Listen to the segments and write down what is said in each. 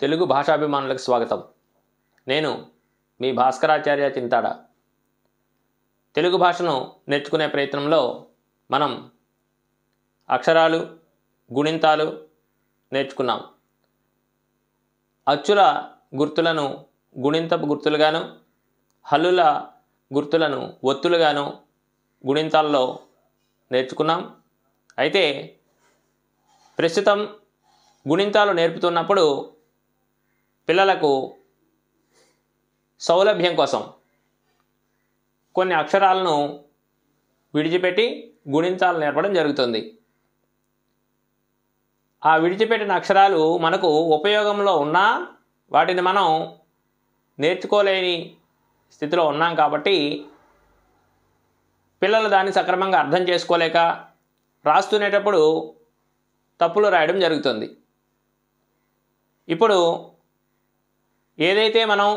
తెలుగు భాషాభిమానులకు స్వాగతం. నేను మీ భాస్కరాచార్య చింతాడ. తెలుగు భాషను నేర్చుకునే ప్రయత్నంలో మనం అక్షరాలు, గుణింతాలు నేర్చుకున్నాం. అచ్చుల గుర్తులను గుణింతపు గుర్తులుగాను, హల్లుల గుర్తులను ఒత్తులుగాను గుణింతాల్లో నేర్చుకున్నాం. అయితే ప్రస్తుతం గుణింతాలు నేర్పుతున్నప్పుడు పిల్లలకు సౌలభ్యం కోసం కొన్ని అక్షరాలను విడిచిపెట్టి గుణింతాలు నేర్పడం జరుగుతుంది. ఆ విడిచిపెట్టిన అక్షరాలు మనకు ఉపయోగంలో ఉన్నా వాటిని మనం నేర్చుకోలేని స్థితిలో ఉన్నాం కాబట్టి పిల్లలు దాన్ని సక్రమంగా అర్థం చేసుకోలేక రాస్తునేటప్పుడు తప్పులు రాయడం జరుగుతుంది. ఇప్పుడు ఏదైతే మనం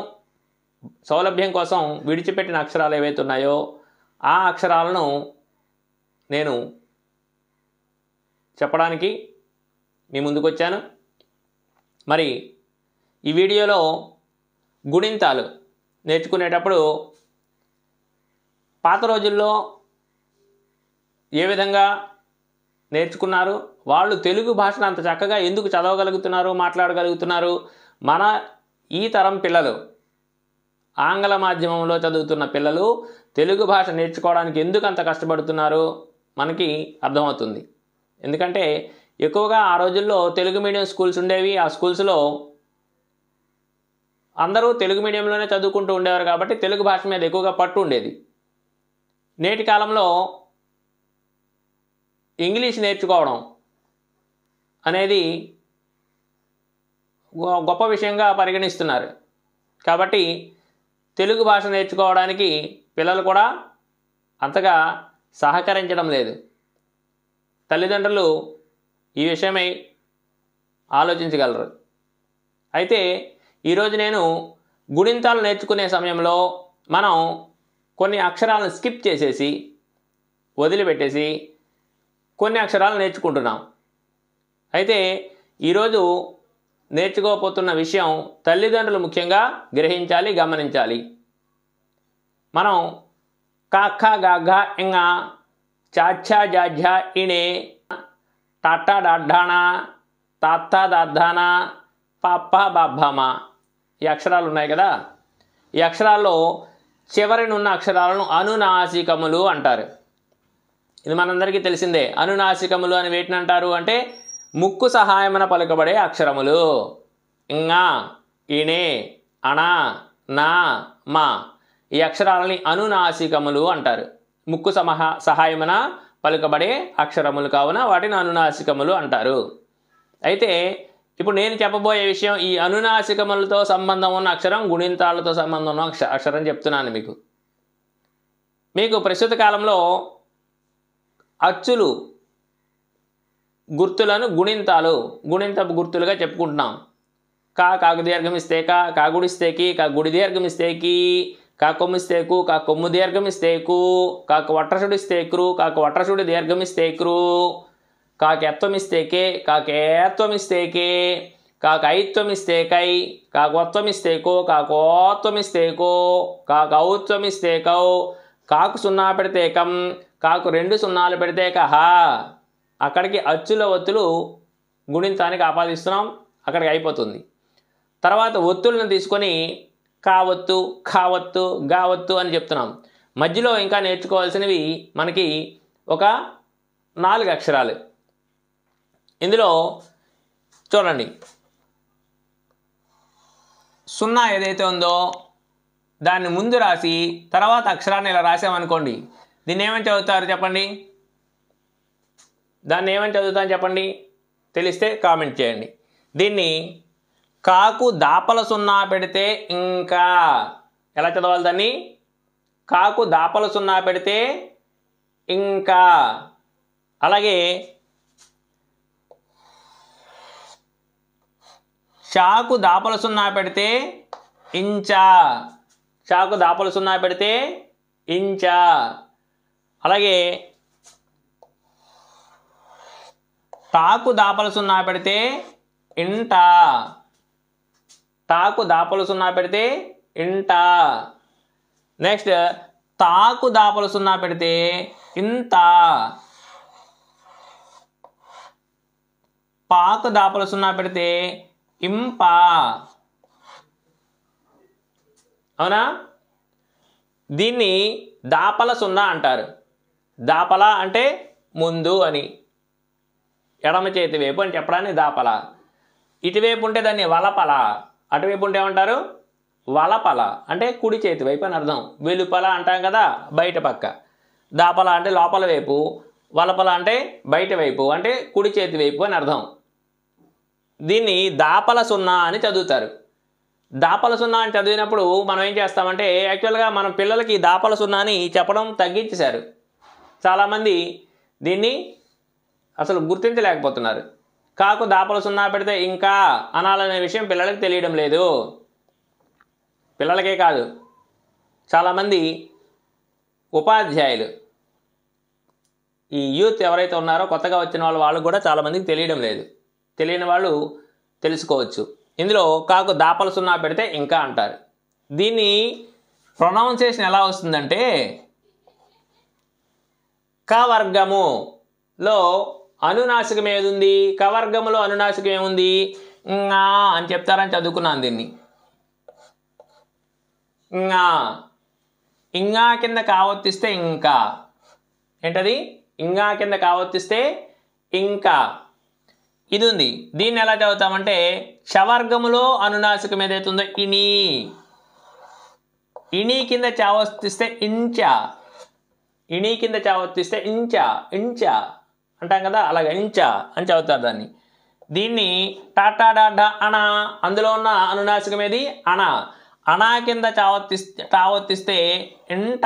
సౌలభ్యం కోసం విడిచిపెట్టిన అక్షరాలు ఏవైతే ఉన్నాయో ఆ అక్షరాలను నేను చెప్పడానికి మీ ముందుకు వచ్చాను. మరి ఈ వీడియోలో గుణింతాలు నేర్చుకునేటప్పుడు పాత రోజుల్లో ఏ విధంగా నేర్చుకున్నారు, వాళ్ళు తెలుగు భాషను అంత చక్కగా ఎందుకు చదవగలుగుతున్నారు, మాట్లాడగలుగుతున్నారు, మన ఈ తరం పిల్లలు ఆంగ్ల మాధ్యమంలో చదువుతున్న పిల్లలు తెలుగు భాష నేర్చుకోవడానికి ఎందుకు అంత కష్టపడుతున్నారు మనకి అర్థమవుతుంది. ఎందుకంటే ఎక్కువగా ఆ రోజుల్లో తెలుగు మీడియం స్కూల్స్ ఉండేవి. ఆ స్కూల్స్లో అందరూ తెలుగు మీడియంలోనే చదువుకుంటూ ఉండేవారు కాబట్టి తెలుగు భాష మీద ఎక్కువగా పట్టు ఉండేది. నేటి కాలంలో ఇంగ్లీష్ నేర్చుకోవడం అనేది గొప్ప విషయంగా పరిగణిస్తున్నారు. కాబట్టి తెలుగు భాష నేర్చుకోవడానికి పిల్లలు కూడా అంతగా సహకరించడం లేదు. తల్లిదండ్రులు ఈ విషయమై ఆలోచించగలరు. అయితే ఈరోజు నేను గుణింతాలు నేర్చుకునే సమయంలో మనం కొన్ని అక్షరాలను స్కిప్ చేసేసి వదిలిపెట్టేసి కొన్ని అక్షరాలు నేర్చుకుంటున్నాం. అయితే ఈరోజు నేర్చుకోకపోతున్న విషయం తల్లిదండ్రులు ముఖ్యంగా గ్రహించాలి, గమనించాలి. మనం కాఖ గాఘ ఇంగ చాఛా జాఝా ఇణే టాటా డాఢానా తాత్తా దాద్దానా పాప్ప బాబ్బామా ఈ అక్షరాలు ఉన్నాయి కదా. ఈ అక్షరాల్లో చివరినున్న అక్షరాలను అనునాసికములు అంటారు. ఇది మనందరికీ తెలిసిందే. అనునాసికములు అని వేటిని అంటారు అంటే ముక్కు సహాయమున పలుకబడే అక్షరములు. ఇంగా, ఇనే, అనా, నా, మా ఈ అక్షరాలని అనునాసికములు అంటారు. ముక్కు సహాయమున పలుకబడే అక్షరములు కావున వాటిని అనునాసికములు అంటారు. అయితే ఇప్పుడు నేను చెప్పబోయే విషయం ఈ అనునాసికములతో సంబంధం ఉన్న అక్షరం, గుణింతాలతో సంబంధం ఉన్న అక్షరం చెప్తున్నాను మీకు. మీకు ప్రస్తుత కాలంలో అచ్చులు గుర్తులను గుణింతపు గుర్తులుగా చెప్పుకుంటున్నాం. కాకు దీర్ఘమిస్తే కా గుడిస్తే కి, కా గుడి దీర్ఘమిస్తే కి, కా కొమ్మిస్తే కా కొమ్ము దీర్ఘమిస్తే కు, కాకు వట్రసుడిస్తే క్రు, కాకు వట్రసుడి దీర్ఘమిస్తే క్రు, కాకు ఎత్వమిస్తే కే, కాకు ఏత్వమిస్తే కే, కాకు ఐత్వమిస్తే కై, కాకు ఒత్వమిస్తే కో, కాకు ఓత్వమిస్తే కో, కాకు ఔత్వమిస్తే కౌ, కాకు సున్నా పెడితే కం, కాకు 2 సున్నాలు పెడితే కహ. అక్కడికి అచ్చుల ఒత్తులు గుణింతానికి ఆపాదిస్తున్నాం, అక్కడికి అయిపోతుంది. తర్వాత ఒత్తులను తీసుకొని కావత్తు, ఖావత్తు, గావత్తు అని చెప్తున్నాం. మధ్యలో ఇంకా నేర్చుకోవాల్సినవి మనకి ఒక 4 అక్షరాలు. ఇందులో చూడండి, సున్నా ఏదైతే ఉందో దాన్ని ముందు రాసి తర్వాత అక్షరాన్ని ఇలా రాసామనుకోండి, దీన్ని ఏమని చదువుతారు చెప్పండి? దాన్ని ఏమని చదువుతాను చెప్పండి, తెలిస్తే కామెంట్ చేయండి. దీన్ని కాకు దాపల సున్నా పెడితే ఇంకా ఎలా చదవాలి? దాన్ని కాకు దాపల సున్నా పెడితే ఇంకా. అలాగే షాకు దాపల సున్నా పెడితే ఇంచా, షాకు దాపల సున్నా పెడితే ఇంచా. అలాగే టాకు దాపల సున్నా పెడితే ఇంట, టాకు దాపలు సున్నా పెడితే ఇంట. నెక్స్ట్ తాకు దాపలు సున్నా పెడితే ఇంత. పాకు దాపలు సున్నా పెడితే ఇంప. అవునా? దీన్ని దాపల సున్నా అంటారు. దాపల అంటే ముందు అని, ఎడమ చేతి వైపు అని చెప్పడానికి దాపల. ఇటువైపు ఉంటే దాన్ని వలపల, అటువైపు ఉంటే ఏమంటారు? వలపల. అంటే కుడి చేతి వైపు అని అర్థం. వెలుపల అంటాం కదా, బయట పక్క. దాపల అంటే లోపల వైపు, వలపల అంటే బయట వైపు, అంటే కుడి చేతి వైపు అని అర్థం. దీన్ని దాపల సున్నా అని చదువుతారు. దాపల సున్నా అని చదివినప్పుడు మనం ఏం చేస్తామంటే, యాక్చువల్గా మనం పిల్లలకి దాపల సున్నా అని చెప్పడం తగ్గించేశారు. చాలామంది దీన్ని అసలు గుర్తించలేకపోతున్నారు. కాకు దాపల సున్నా పెడితే ఇంకా అనాలనే విషయం పిల్లలకి తెలియడం లేదు. పిల్లలకే కాదు, చాలామంది ఉపాధ్యాయులు, ఈ యూత్ ఎవరైతే ఉన్నారో కొత్తగా వచ్చిన వాళ్ళకు కూడా చాలామందికి తెలియడం లేదు. తెలియని వాళ్ళు తెలుసుకోవచ్చు. ఇందులో కాకు దాపల సున్నా పెడితే ఇంకా అంటారు. దీన్ని ప్రొనౌన్సియేషన్ ఎలా వస్తుందంటే, కవర్గములో అనునాసికం ఏది ఉంది? కవర్గములో అనునాసికం ఏముంది? ఇంగా అని చెప్తారని చదువుకున్నాను దీన్ని. ఇంగా. ఇంగా కింద కావొత్తిస్తే ఇంకా. ఏంటది? ఇంగా కింద కావొత్తిస్తే ఇంకా. ఇది ఉంది. దీన్ని ఎలా చదువుతామంటే, షవర్గములో అనునాసికం ఏదైతే ఉందో ఇని. ఇని కింద చావొత్తిస్తే ఇంచ. ఇని కింద చావొత్తిస్తే ఇంచ. ఇంచ అంటాం కదా, అలాగే ఇంచ అని చదువుతారు దాన్ని. దీన్ని టాటా డాడా అణ, అందులో ఉన్న అనునాసికం ఏది? అణ. అణా కింద చావొత్తిస్తే ఇంట.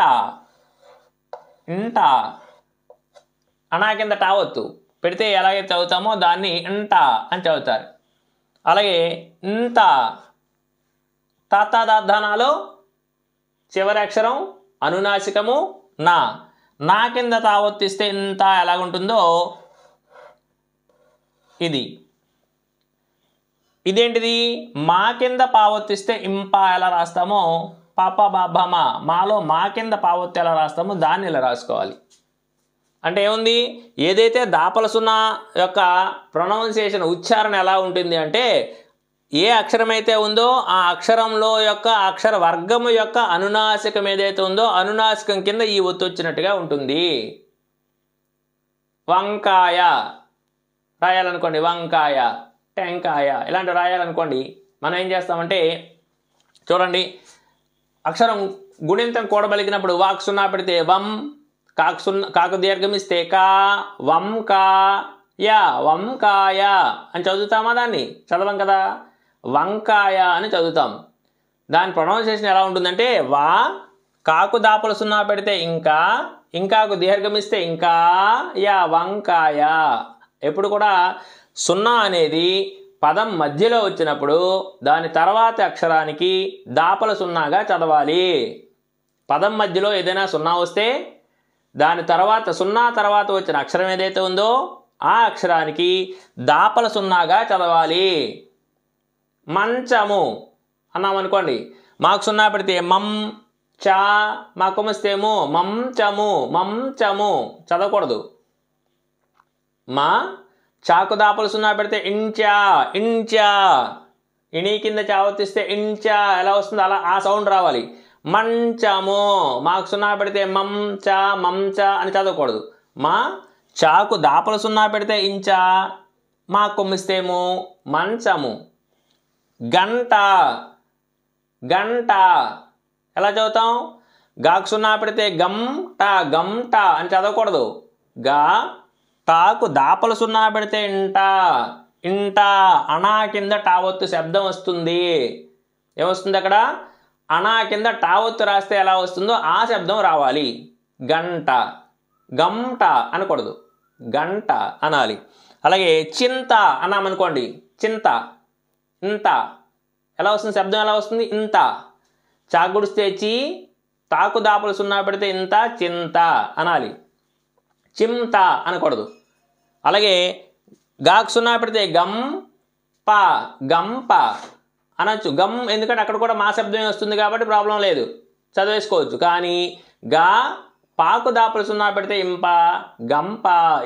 ఇంట. అణా కింద టావొత్తు పెడితే ఎలాగైతే చదువుతామో దాన్ని ఇంట అని చదువుతారు. అలాగే ఇంత. తాతాదానాలో చివరి అక్షరం అనునాసికము నా. నా కింద తావొత్తిస్తే ఇంత ఎలాగుంటుందో ఇది. ఇదేంటిది? మా కింద పావొత్తిస్తే ఇంప ఎలా రాస్తామో, పాప బాబమ్మ మాలో మా కింద పావొత్తి ఎలా రాస్తామో దాన్ని ఇలా రాసుకోవాలి. అంటే ఏముంది? ఏదైతే దాపల సున్నా యొక్క ప్రొనౌన్సియేషన్, ఉచ్చారణ ఎలా ఉంటుంది అంటే, ఏ అక్షరం అయితే ఉందో ఆ అక్షరంలో యొక్క అక్షర వర్గము యొక్క అనునాసికం ఏదైతే ఉందో అనునాసికం కింద ఈ ఒత్తు వచ్చినట్టుగా ఉంటుంది. వంకాయ రాయాలనుకోండి, వంకాయ. టెంకాయ ఇలాంటివి రాయాలనుకోండి, మనం ఏం చేస్తామంటే, చూడండి, అక్షరం గుణింతం కూడబలికినప్పుడు వాక్ సున్నా పెడితే వం, కాకు దీర్ఘమిస్తే కా, వంకాయ. వంకాయ అని చదువుతామా? దాన్ని చదవం కదా, వంకాయ అని చదువుతాం. దాని ప్రొనౌన్సియేషన్ ఎలా ఉంటుందంటే, వా కాకు దాపలు సున్నా పెడితే ఇంకా, ఇంకాకు దీర్ఘమిస్తే ఇంకా, యా వంకాయ. ఎప్పుడు కూడా సున్నా అనేది పదం మధ్యలో వచ్చినప్పుడు దాని తర్వాత అక్షరానికి దాపల సున్నాగా చదవాలి. పదం మధ్యలో ఏదైనా సున్నా వస్తే దాని తర్వాత సున్నా తర్వాత వచ్చిన అక్షరం ఏదైతే ఉందో ఆ అక్షరానికి దాపల సున్నాగా చదవాలి. మంచము అన్నామనుకోండి, మాకు సున్నా పెడితే మం చా, మా కొమ్మిస్తేమో మంచము. మంచము చదవకూడదు. మా చాకు దాపలు సున్నా పెడితే ఇంచా. ఇంచా. ఇని కింద చావొత్తిస్తే ఇంచా ఎలా వస్తుందో అలా ఆ సౌండ్ రావాలి. మంచము. మాకు సున్నా పెడితే మంచా. మంచా అని చదవకూడదు. మా చాకు దాపలు సున్నా పెడితే ఇంచా, మా కొమ్మిస్తేమో మంచము. గంట. గంట ఎలా చదువుతాం? గాకు సున్నా పెడితే గంట. గంట అని చదవకూడదు. గా టాకు దాపలు సున్నా పెడితే ఇంట. ఇంట. అణా కింద టావొత్తు శబ్దం వస్తుంది. ఏమొస్తుంది అక్కడ? అణా కింద టావొత్తు రాస్తే ఎలా వస్తుందో ఆ శబ్దం రావాలి. గంట. గంట అనకూడదు, గంట అనాలి. అలాగే చింత అన్నామనుకోండి, చింత. ఇంత ఎలా వస్తుంది? శబ్దం ఎలా వస్తుంది? ఇంత. చాగుడిస్తే చీ, తాకు దాపలు సున్నా పెడితే ఇంత, చింత అనాలి. చింత అనకూడదు. అలాగే గాకు సున్నా పెడితే గంప. గంప అనొచ్చు. గమ్ ఎందుకంటే అక్కడ కూడా మా శబ్దమే వస్తుంది కాబట్టి ప్రాబ్లం లేదు, చదివేసుకోవచ్చు. కానీ గా పాకు దాపలు సున్నా పెడితే ఇంప, గంప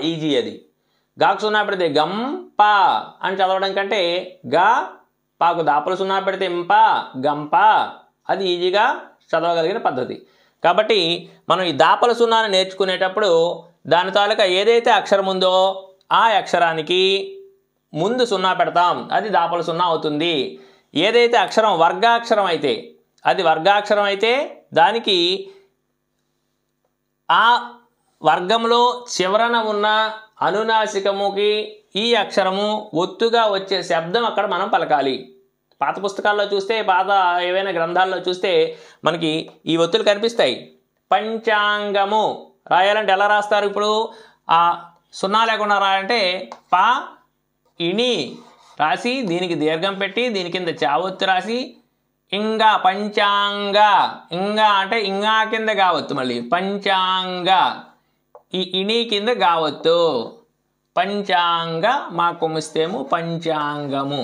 ఈజీ. అది గాకు సున్నా పెడితే గంప అని చదవడం కంటే గా పాకు దాపలు సున్నా పెడితే ఇంప, గంప అది ఈజీగా చదవగలిగిన పద్ధతి. కాబట్టి మనం ఈ దాపల సున్నాను నేర్చుకునేటప్పుడు దాని తాలూకా ఏదైతే అక్షరం ఉందో ఆ అక్షరానికి ముందు సున్నా పెడతాం, అది దాపల సున్నా అవుతుంది. ఏదైతే అక్షరం వర్గాక్షరం అయితే అది వర్గాక్షరం అయితే దానికి ఆ వర్గంలో చివరన ఉన్న అనునాసికముకి ఈ అక్షరము ఒత్తుగా వచ్చే శబ్దం అక్కడ మనం పలకాలి. పాత పుస్తకాల్లో చూస్తే, పాత ఏవైనా గ్రంథాల్లో చూస్తే మనకి ఈ ఒత్తులు కనిపిస్తాయి. పంచాంగము రాయాలంటే ఎలా రాస్తారు? ఇప్పుడు ఆ సున్నా లేకుండా రాయాలంటే పా ఇని రాసి దీనికి దీర్ఘం పెట్టి దీని కింద చావొత్తు రాసి ఇంగా పంచాంగ, ఇంగా అంటే ఇంగా కింద కావత్తు, మళ్ళీ పంచాంగ ఈ ఇని కింద కావత్తు, పంచాంగ మా కొమ్మిస్తేము పంచాంగము.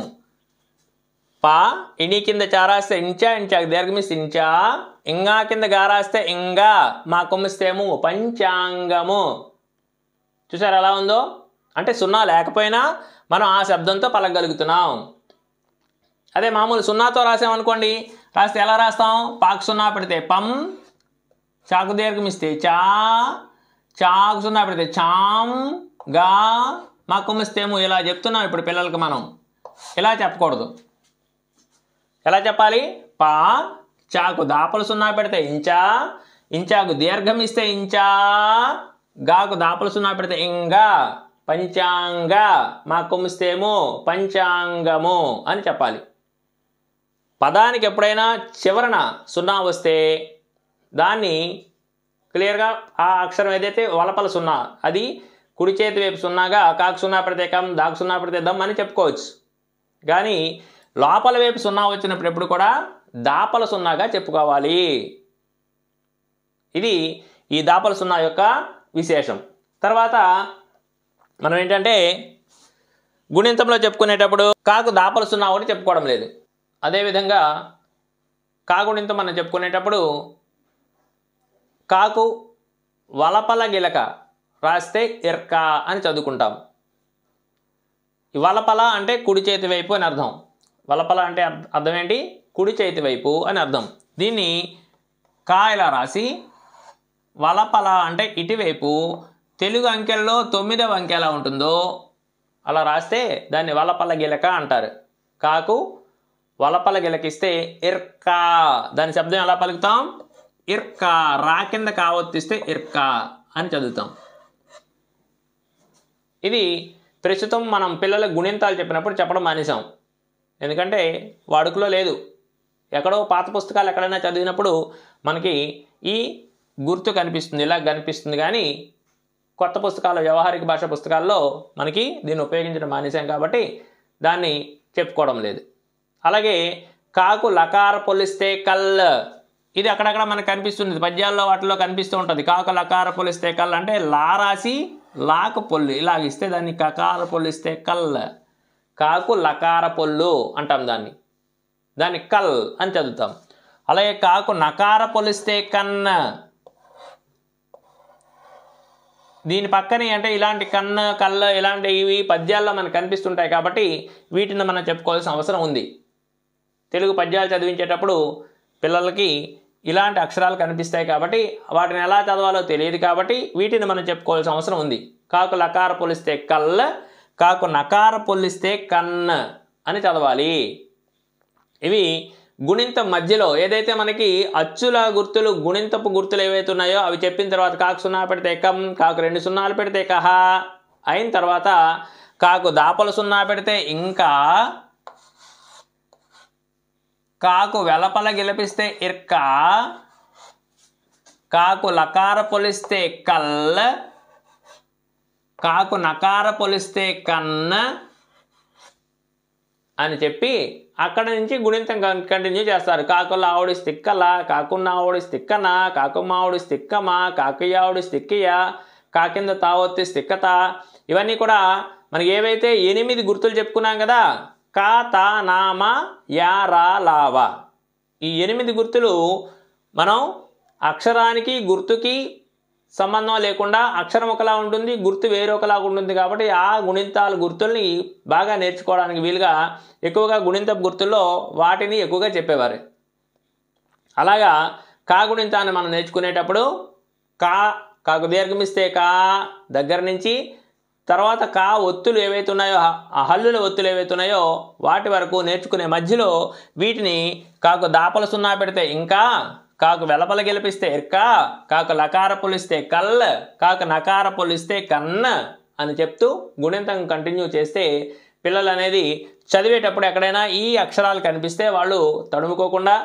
పా ఇని కింద చా రాస్తే ఇంచా, ఇంచాకు దీర్ఘమిస్తే ఇంచా, ఇంగా కింద గా రాస్తే ఇంగా మా కొమ్మిస్తేము పంచాంగము. చూసారు ఎలా ఉందో? అంటే సున్నా లేకపోయినా మనం ఆ శబ్దంతో పలకగలుగుతున్నాం. అదే మామూలు సున్నాతో రాసామనుకోండి, రాస్తే ఎలా రాస్తాం? పాకు సున్నా పెడితే పం, చాకు దీర్ఘమిస్తే చా, చాకు సున్నా పెడితే చాం, గా మా కొమ్మిస్తేము. ఇలా చెప్తున్నాం ఇప్పుడు పిల్లలకి. మనం ఇలా చెప్పకూడదు. ఎలా చెప్పాలి? పా చాకు దాపలు సున్నా పెడితే ఇంచా, ఇంచాకు దీర్ఘం ఇస్తే ఇంచా, గాకు దాపలు సున్నా పెడితే ఇంగా, పంచాంగ మా కొమ్మిస్తేము పంచాంగము అని చెప్పాలి. పదానికి ఎప్పుడైనా చివరన సున్నా వస్తే దాన్ని క్లియర్గా ఆ అక్షరం ఏదైతే వలపల సున్నా అది కుడి చేతి వైపు సున్నాగా కాకు సున్నా పెడితే కం, దాకు సున్నా పెడితే దమ్ అని చెప్పుకోవచ్చు. కానీ లోపల వైపు సున్నా వచ్చినప్పుడు ఎప్పుడు కూడా దాపల సున్నాగా చెప్పుకోవాలి. ఇది ఈ దాపల సున్నా యొక్క విశేషం. తర్వాత మనం ఏంటంటే గుణింతంలో చెప్పుకునేటప్పుడు కాకు దాపల సున్నా ఒకటి చెప్పుకోవడం లేదు. అదేవిధంగా కాగుణింతం మనం చెప్పుకునేటప్పుడు కాకు వలపల గిలక రాస్తే ఇర్క అని చదువుకుంటాం. వలపల అంటే కుడి చేతి వైపు అని అర్థం. వలపల అంటే అర్థం ఏంటి? కుడి చేతి వైపు అని అర్థం. దీన్ని కా ఇలా రాసి వలపల అంటే ఇటువైపు తెలుగు అంకెల్లో 9వ అంకె ఎలా ఉంటుందో అలా రాస్తే దాన్ని వలపల గిలక అంటారు. కాకు వలపల గిలకిస్తే ఇర్కా, దాని శబ్దం ఎలా పలుకుతాం? ఇర్కా. రా కింద కావొత్తిస్తే ఇర్కా అని చదువుతాం. ఇది ప్రస్తుతం మనం పిల్లలకు గుణింతాలు చెప్పినప్పుడు చెప్పడం మానేసాం. ఎందుకంటే వాడుకలో లేదు. ఎక్కడో పాత పుస్తకాలు ఎక్కడైనా చదివినప్పుడు మనకి ఈ గుర్తు కనిపిస్తుంది, ఇలా కనిపిస్తుంది. కానీ కొత్త పుస్తకాలు, వ్యవహారిక భాష పుస్తకాల్లో మనకి దీన్ని ఉపయోగించడం మానేసాం కాబట్టి దాన్ని చెప్పుకోవడం లేదు. అలాగే కాకు లకార పొలిస్తే కల్, ఇది అక్కడక్కడ మనకు కనిపిస్తుంది, పద్యాల్లో వాటిలో కనిపిస్తూ ఉంటుంది. కాకు లకార పొలిస్తే కల్ అంటే లా రాసి లాకు పొల్లు ఇలాగిస్తే దాన్ని కకార పొలిస్తే కల్. కాకు లకార పొల్లు అంటాం దాన్ని, దాన్ని కల్ అని చదువుతాం. అలాగే కాకు నకార పొలిస్తే కన్న, దీని పక్కనే అంటే ఇలాంటి కన్న కళ్ళ ఇలాంటివి పద్యాల్లో మనకు కనిపిస్తుంటాయి కాబట్టి వీటిని మనం చెప్పుకోవాల్సిన అవసరం ఉంది. తెలుగు పద్యాలు చదివించేటప్పుడు పిల్లలకి ఇలాంటి అక్షరాలు కనిపిస్తాయి కాబట్టి వాటిని ఎలా చదవాలో తెలియదు కాబట్టి వీటిని మనం చెప్పుకోవాల్సిన అవసరం ఉంది. కాకు లకార పొలిస్తే కల్, కాకు నకార పొలిస్తే కన్న అని చదవాలి. ఇవి గుణింతం మధ్యలో ఏదైతే మనకి అచ్చుల గుర్తులు, గుణింతపు గుర్తులు ఏవైతే ఉన్నాయో అవి చెప్పిన తర్వాత కాకు సున్నా పెడితే కం, కాకు 2 సున్నాలు పెడితే కహ అయిన తర్వాత కాకు దాపల సున్నా పెడితే ఇంకా, కాకు వెలపల గిలపిస్తే ఇర్క, కాకు లకార పొలిస్తే కల్, కాకు నకార పొలిస్తే కన్న అని చెప్పి అక్కడ నుంచి గుణింతం కంటిన్యూ చేస్తారు. కాకుల ఆవుడి స్తిక్కల, కాకున్న ఆవుడి స్తిక్కన, కాకుమ్మ ఆవుడి స్తిక్కమ, కాకయ్య ఆవుడి స్తిక్కయ్య, కాకింద తావొత్తి స్తిక్కత. ఇవన్నీ కూడా మనకి ఏవైతే 8 గుర్తులు చెప్పుకున్నాం కదా, కా తా నామ యా రా లావా. ఈ 8 గుర్తులు మనం అక్షరానికి గుర్తుకి సంబంధం లేకుండా అక్షరం ఒకలా ఉంటుంది, గుర్తు వేరొకలాగా ఉంటుంది. కాబట్టి ఆ గుణింతాల గుర్తుల్ని బాగా నేర్చుకోవడానికి వీలుగా ఎక్కువగా గుణింతపు గుర్తుల్లో వాటిని ఎక్కువగా చెప్పేవారు. అలాగా కా గుణింతాన్ని మనం నేర్చుకునేటప్పుడు కాకు దీర్ఘమిస్తే కా దగ్గర నుంచి తర్వాత కా ఒత్తులు ఏవైతే ఉన్నాయో, ఆ హల్లుల ఒత్తులు ఏవైతే ఉన్నాయో వాటి వరకు నేర్చుకునే మధ్యలో వీటిని కాకు దాపల సున్నా పెడితే ఇంకా, కాకు వెలపల గెలిపిస్తే ఎర్కా, కాకు లకార పొలిస్తే కల్, కాకు నకార పొలిస్తే కన్న అని చెప్తూ గుణింతం కంటిన్యూ చేస్తే పిల్లలు అనేది చదివేటప్పుడు ఎక్కడైనా ఈ అక్షరాలు కనిపిస్తే వాళ్ళు తడుముకోకుండా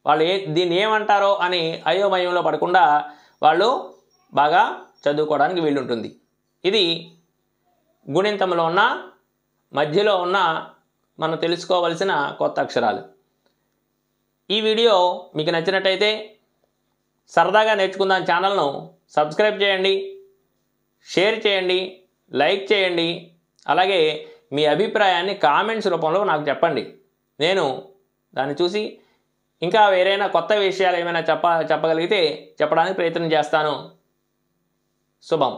వాళ్ళు దీన్ని ఏమంటారో అని అయోమయంలో పడకుండా వాళ్ళు బాగా చదువుకోవడానికి వీలుంటుంది. ఇది గుణింతంలో ఉన్న మధ్యలో ఉన్న మనం తెలుసుకోవలసిన కొత్త అక్షరాలు. ఈ వీడియో మీకు నచ్చినట్టయితే సరదాగా నేర్చుకుందాం ఛానల్ను సబ్స్క్రైబ్ చేయండి, షేర్ చేయండి, లైక్ చేయండి. అలాగే మీ అభిప్రాయాన్ని కామెంట్స్ రూపంలో నాకు చెప్పండి. నేను దాన్ని చూసి ఇంకా వేరైనా కొత్త విషయాలు ఏమైనా చెప్పగలిగితే చెప్పడానికి ప్రయత్నం చేస్తాను. శుభం.